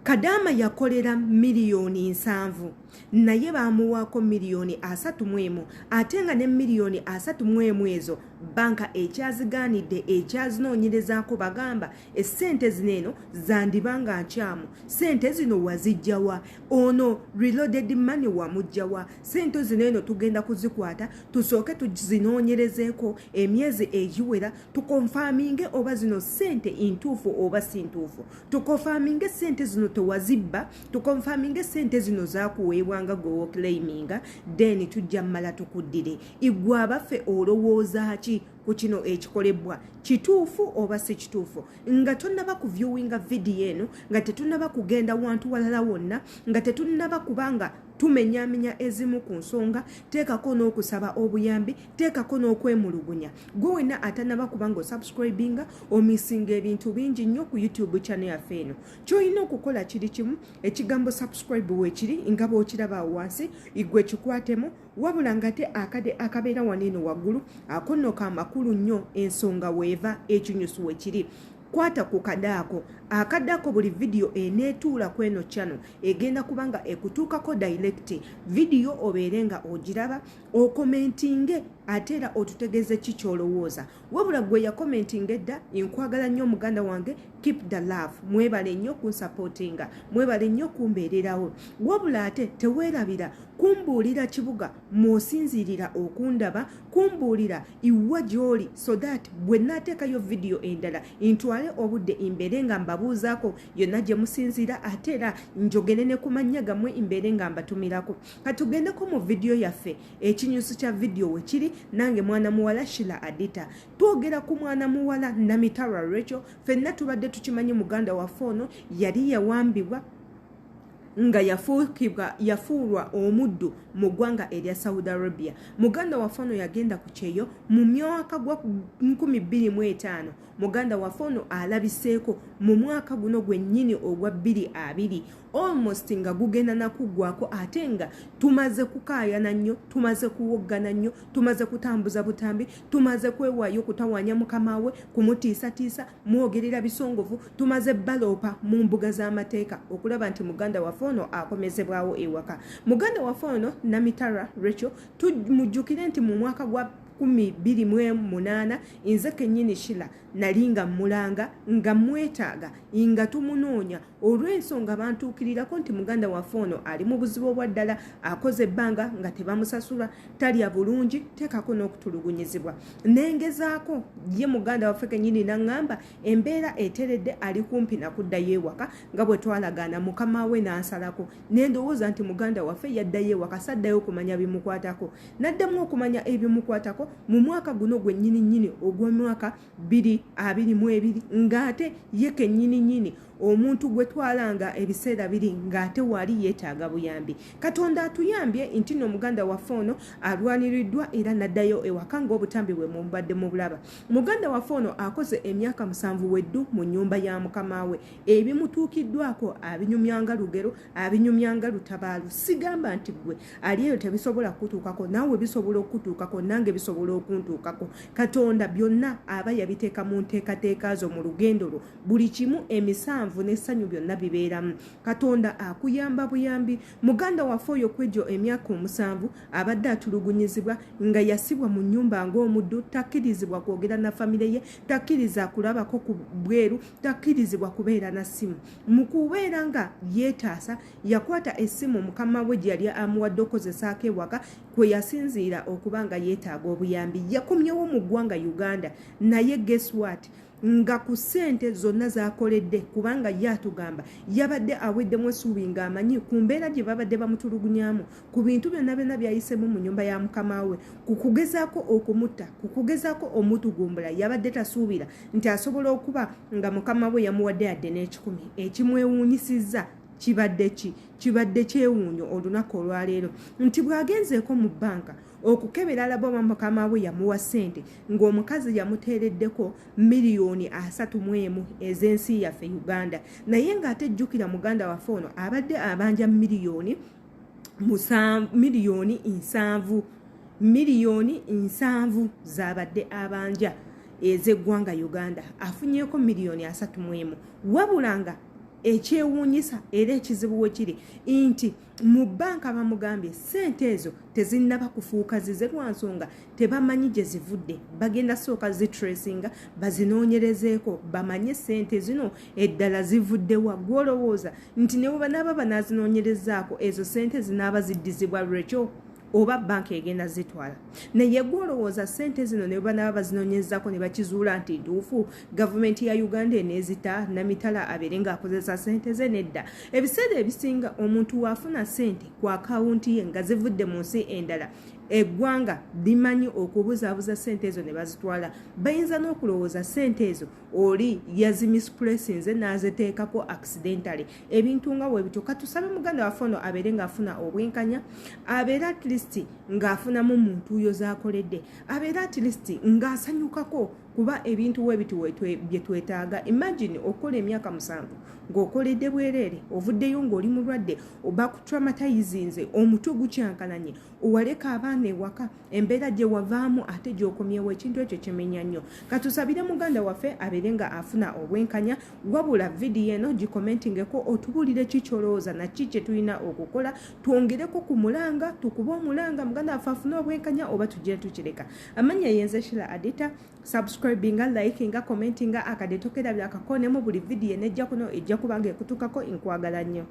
Kadama yakolera miliyoni 7 naye bamuwaako miliyoni 31 ate nga ne miliyoni 31 ezo banka ekyazigaanidde ekyazinoonyerezaako bagamba essente zino zandibanga nkyamu sente zino wazijjawa ono reloaded money wamujjawa sente zino eno tugenda kuzikwata tusooke tuzinoonyerezeeko emyezi egiwera tukonfaminge oba zino sente intuufu oba sintuufu tukonfaminge sente zino tewazibba tukonfaminge sente zino zakuweebwanga gwe claiminga then tujja mmala tukuddire igwe abaffe olowooza ki ku kino ekikolebwa kituufu oba si kituufu nga tonnaba kuviewinga video eno nga tetunnaba kugenda wantu walala wonna nga tetunnaba kubanga tumenyamenya ezimu ku nsonga teekako n'okusaba obuyambi teekako n'okwemulugunya gwe wenna atannaba kubanga osubscribinga omisinga ebintu bingi nnyo ku YouTube channel yaffe eno ky'olina okukola kiri kimu ekigambo subscribe weekiri nga bw'okiraba wansi igwe kikwatemu wabula ngate akade akabeera waneeno waggulu akonno ka makulu nnyo ensonga weeva ekinyusu weekiri kwata ku kadaako akadaako buli video eneetuula ku eno channel egenda kubanga ekutuukako direct video obeere nga ogiraba okomentinge ate era otutegeeze ki kyolowooza wabula gwe yakomentinga edda nkwagala nnyo muganda wange keep the love mwebale nnyo kunsupportinga mwebale nnyo kumbeererawo wabula ate teweerabira kumbuulira kibuga mw'osinziirira okundaba kumbuulira iwa gy'oli so that bwe naateekayo video endala ntwale obudde imbeere nga mbabuuzaako yonna gye musinziira ate era njogere ne ku mannya gammwe imbeere nga mbatumirako katugendeko mu video yaffe ekinyusi kya video we kiri nange mwana muwala Shila Adita twogera ku mwana muwala Namitara Rachel ffenna tubadde tukimanyi muganda waffe ono yali yawambibwa nga yafuulwa omuddu mu ggwanga erya Saudi Arabia muganda waffe ono yagenda ku kyeyo mu myaka gwa 2025 muganda waffe ono alabiseeko mu mwaka guno gwennyini ogwa 2020 almost nga gugenda nakuggwako ate nga tumaze kukaayana nnyo tumaze kuwoggana nnyo tumaze kutambuza butambi tumaze kwewaayo kutawanya mukama we kumutiisatiisa mwogerera bisongovu tumaze baloopa mu mbuga z'amateeka okulaba nti muganda waffe ono akomezebwawo ewaka muganda waffe ono Namitara Rachel tumujjukire nti mu mwaka gwa 2028 nze kennyini Shila nalinga mulanga nga mwetaaga nga tumunoonya olw'ensonga bantuukirirako nti muganda waffe ono ali mu buzibu obwa ddala akoze ebbanga nga tebamusasula talya bulungi teekako n'okutulugunyizibwa nengezaako ye muganda waffe kennyini naŋŋamba embeera eteredde ali kumpi nakuddayo ewaka nga bwe twalagaana mukama we n'ansalako nendowooza nti muganda waffe yaddayo ewaka saddayo okumanya bimukwatako naddamu okumanya ebimukwatako mu mwaka guno gwennyini ogw'omwaka 2022 ng'ate ye kennyini omuntu gwe twalanga ebiseera biri ng'ate wali yeetaaga buyambi katonda atuyambye nti no muganda waffe ono alwaniriddwa era naddayo ewaka ng'obutambi bwe mubadde mu bulaba muganda waffe ono akoze emyaka 7 weddu mu nnyumba ya mukama we ebimutuukiddwako abinyumyanga lugero abinyumyanga lutabaalu sigamba nti gwe ali eyo tebisobola kutuukako naawe bisobola okutuukako nange bisobola okuntuukako katonda byonna aba yabiteeka mu nteekateeka zo mu lugendo lwo buli kimu emisanvu n'essanyu byonna bibeeramu katonda akuyamba buyambi muganda waffe oyo kwegyo emyaka 7 abadde atulugunyizibwa nga yasibwa mu nnyumba ng'omuddu takkirizibwa kwogera na famire ye takkiriza kulabako ku bweru takkirizibwa kubeera na ssimu mu kubeera nga yeetaasa yakwata essimu mukama we gye yali amuwadde okukozesaako ewaka kwe yasinziira okuba nga yeetaaga obuyambi yakomyewo mu ggwanga Uganda naye guess what nga ku ssente zonna zakoledde kubanga yatugamba yabadde aweddemu essuubi ng'amanyi ku mbeera gye babadde bamutulugunyamu ku bintu byonna byonna byayisemu mu nnyumba ya mukama we ku kugezaako okumutta ku kugezaako omutugumbula yabadde tasuubira nti asobola okuba nga mukama we yamuwadde yadde n'ekikumi ekimwewuunyisizza kibadde kyewuunyo olunaku olwaleero nti bw'agenzeeko mu bbanka okukebera alaba mukama we yamuwa ssente ng'omukazi yamuteereddeko miliyoni 31 ez'ensi yaffe Uganda naye ng'ate jjukira muganda waffe ono abadde abanja miliyoni 7 zabadde abanja ez'eggwanga Uganda afunyeeko miliyoni 31 wabulanga ekyewuunyisa era ekizibu we kiri nti mu banka bamugambye sente ezo tezinnaba kufuuka zize lwa nsonga tebamanyi gye zivudde bagenda sooka zitracinga bazinoonyerezeeko bamanye sente zino eddala zivuddewa gwolowooza nti ne bwe banaaba banazinoonyerezaako ezo sente zinaaba ziddizibwa lwekyo oba banka egenda zitwala naye gwolowooza sente zino ne banaaba bazinoonyerezaako ne bakizuula nti ntuufu gavumenti ya Uganda eneezita namitala abeere ng'akozesa sente ze nedda ebiseera ebisinga omuntu waafuna sente ku akawunti ye nga zivudde mu nsi endala eggwanga limanyi okubuzaabuza sente ezo ne bazitwala bayinza n'okulowooza sente ezo oli yazimisplacinze n'aziteekako accidentally ebintu nga bwe bityo katusabe muganda waffe ono abeere ng'afuna obwenkanya abeere at least ng'afunamu muntu yo z'akoledde abeere at least ng'asanyukako kuba ebintu webiti bye twetaaga imagine okola emyaka 7 ng'okoledde bwereere ovuddeyo ng'oli mulwadde oba kutraumatizinze omutwe gukyankalanye owaleka abaana ewaka embeera gye wavaamu ate gy'okomyewo ekintu ekyo kimenya nnyo katusabire muganda waffe abeere nga afuna obwenkanya wabula vidiyo eno gikomentingeko otubuulire kikyolowooza naki kye tulina okukola twongereko ku mulanga tukuba omulanga muganda waffe afune obwenkanya oba tugire tukireka amanya yenze Shira Adita subscribinga likinga commentinga akadeto kerabya akakonemu buli vidiyo nejja kuno ejja kubanga ekutukako inkwagala nnyo